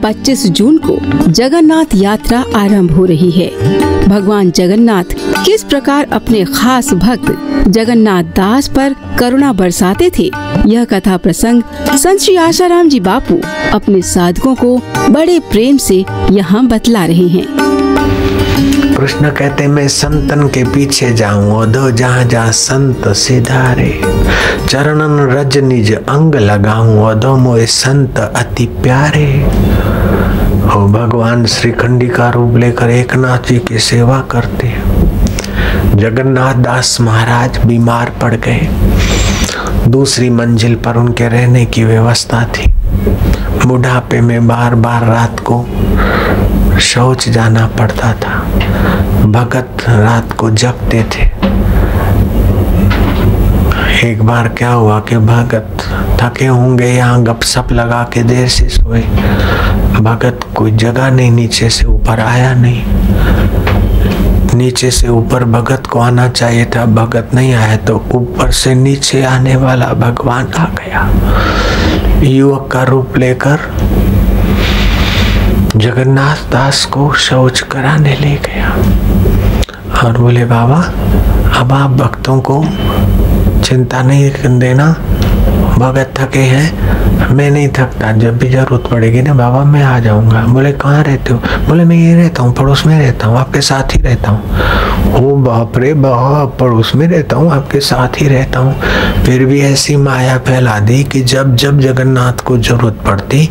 25 जून को जगन्नाथ यात्रा आरंभ हो रही है। भगवान जगन्नाथ किस प्रकार अपने खास भक्त जगन्नाथ दास पर करुणा बरसाते थे, यह कथा प्रसंग संत श्री आशाराम जी बापू अपने साधकों को बड़े प्रेम से यहाँ बतला रहे हैं। कृष्ण कहते मैं संतन के पीछे जाऊं, ओधो जहाँ जहाँ संत सिधारे, चरणन रज निज अंग लगाऊं, ओधो मोए संत अति प्यारे। ओ भगवान श्रीखंडी का रूप लेकर एकनाथ जी की सेवा करते हैं। जगन्नाथ दास महाराज बीमार पड़ गए। दूसरी मंजिल पर उनके रहने की व्यवस्था थी। बुढ़ापे में बार बार रात को शौच जाना पड़ता था। भगत रात को जगते थे। एक बार क्या हुआ कि भगत थके होंगे, यहाँ गपशप लगा के देर से सोए। भगत कोई जगह नहीं, नीचे से ऊपर आया नहीं। नीचे से ऊपर भगत को आना चाहिए था, भगत नहीं आया तो ऊपर से नीचे आने वाला भगवान आ गया। युवक का रूप लेकर जगन्नाथ दास को शौच कराने ले गया और बोले बाबा अब आप भक्तों को चिंता नहीं देना, भगत थके हैं, मैं नहीं थकता, जब भी जरूरत पड़ेगी ना बाबा मैं आ जाऊंगा। बोले कहाँ रहते हो? बोले मैं ये रहता हूँ, पड़ोस में रहता हूँ, आपके साथ ही रहता हूँ। ओ बाप रे बाप, पड़ोस में रहता हूँ, आपके साथ ही रहता हूँ। फिर भी ऐसी माया फैला दी कि जब जब जगन्नाथ को जरूरत पड़ती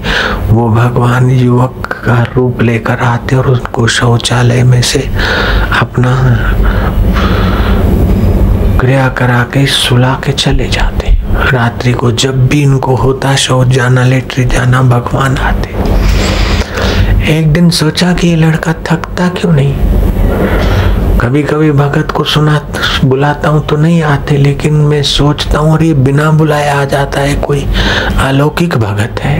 वो भगवान युवक का रूप लेकर आते और उसको शौचालय में से अपना क्रिया करा के सुला के चले जाते। रात्रि को जब भी इनको होता शौच जाना, लेटरी जाना, भगवान आते। एक दिन सोचा कि ये लड़का थकता क्यों नहीं। कभी कभी भगत को बुलाता हूँ तो नहीं आते, लेकिन मैं सोचता हूँ और ये बिना बुलाए आ जाता है, कोई अलौकिक भगत है।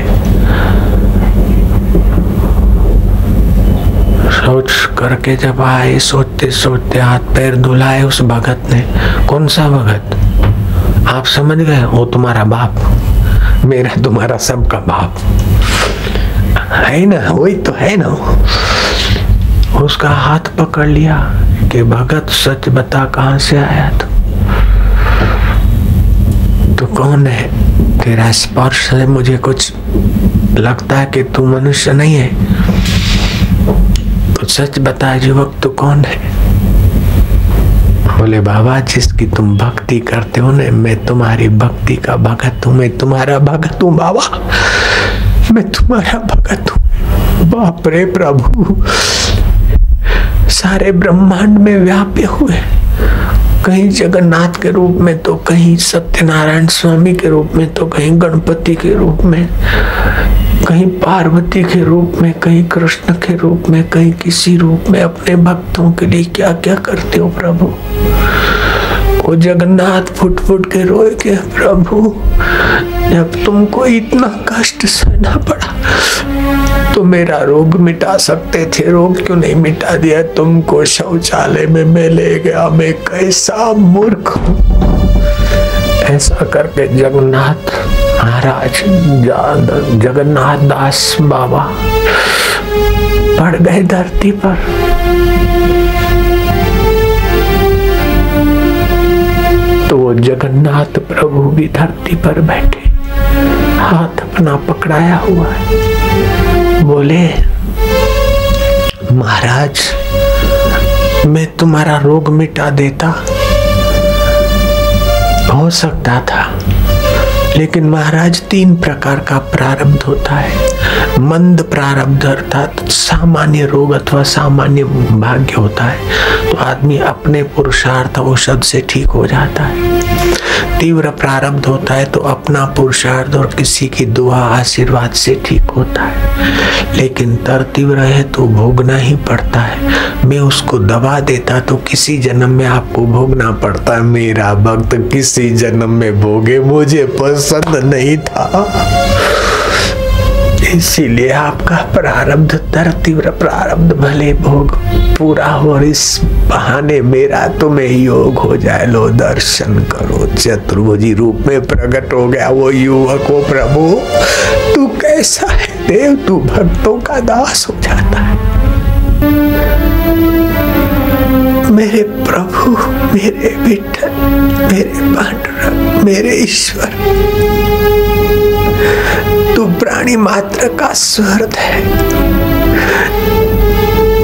शौच करके जब आए, सोचते सोचते हाथ पैर धुलाए उस भगत ने। कौन सा भगत? आप समझ गए, वो तुम्हारा बाप, मेरा तुम्हारा सबका बाप है ना, वही तो है ना। उसका हाथ पकड़ लिया कि भगत सच बता कहाँ से आया तू कौन है? तेरा स्पर्श से मुझे कुछ लगता है कि तू मनुष्य नहीं है, तो सच बता युवक तू कौन है? बोले बाबा जिसकी तुम भक्ति करते हो ना, मैं तुम्हारी भक्ति का भगत हूँ, मैं तुम्हारा भगत हूँ बाबा, मैं तुम्हारा भगत हूँ। बाप रे प्रभु, सारे ब्रह्मांड में व्यापे हुए, कहीं जगन्नाथ के रूप में तो कहीं सत्यनारायण स्वामी के रूप में तो कहीं गणपति के रूप में, कहीं पार्वती के रूप में, कहीं कृष्ण के रूप में, कहीं किसी रूप में अपने भक्तों के लिए क्या क्या करते हो प्रभु। वो जगन्नाथ फुट फुट के रोए के प्रभु, जब तुमको इतना कष्ट सहना पड़ा तो मेरा रोग मिटा सकते थे, रोग क्यों नहीं मिटा दिया? तुमको शौचालय में मैं ले गया, मैं कैसा मूर्ख हूँ। ऐसा करके जगन्नाथ महाराज जगन्नाथ दास बाबा पड़ गए धरती पर। तो वो जगन्नाथ प्रभु भी धरती पर बैठे, हाथ अपना पकड़ाया हुआ है। बोले महाराज मैं तुम्हारा रोग मिटा देता, हो सकता था, लेकिन महाराज 3 प्रकार का प्रारब्ध होता है। मंद प्रारब्ध अर्थात सामान्य रोग अथवा सामान्य भाग्य होता है, तो आदमी अपने पुरुषार्थ औषध से ठीक हो जाता है। तीव्र प्रारब्ध होता है तो अपना पुरुषार्थ और किसी की दुआ आशीर्वाद से ठीक होता है, लेकिन तीव्र है तो भोगना ही पड़ता है। मैं उसको दबा देता तो किसी जन्म में आपको भोगना पड़ता है। मेरा भक्त किसी जन्म में भोगे, मुझे पसंद नहीं था। इसीलिए आपका प्रारब्ध तीव्र प्रारब्ध भले भोग पूरा हो और इस बहाने मेरा तुम्हें योग हो जाए। लो दर्शन करो, चतुर्भुजी रूप में प्रकट हो गया वो युवक। ओ प्रभु तू कैसा है देव, तू भक्तों का दास हो जाता है। मेरे प्रभु, मेरे विठ्ठल, मेरे पांडुरंग, मेरे ईश्वर, तू प्राणी मात्र का स्वर्ग है।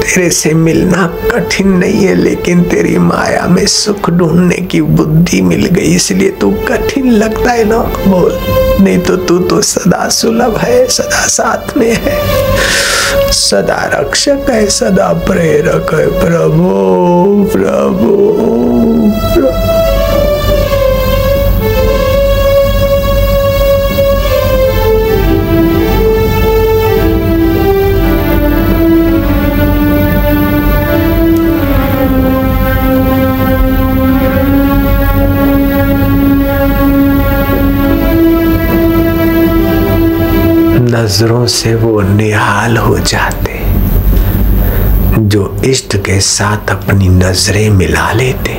तेरे से मिलना कठिन नहीं है, लेकिन तेरी माया में सुख ढूंढने की बुद्धि मिल गई, इसलिए तू कठिन लगता है ना। बोल, नहीं तो तू तो सदा सुलभ है, सदा साथ में है, सदा रक्षक है, सदा प्रेरक है। प्रभु प्रभु प्रभु। नजरों से वो निहाल हो जाते जो इष्ट के साथ अपनी नजरें मिला लेते।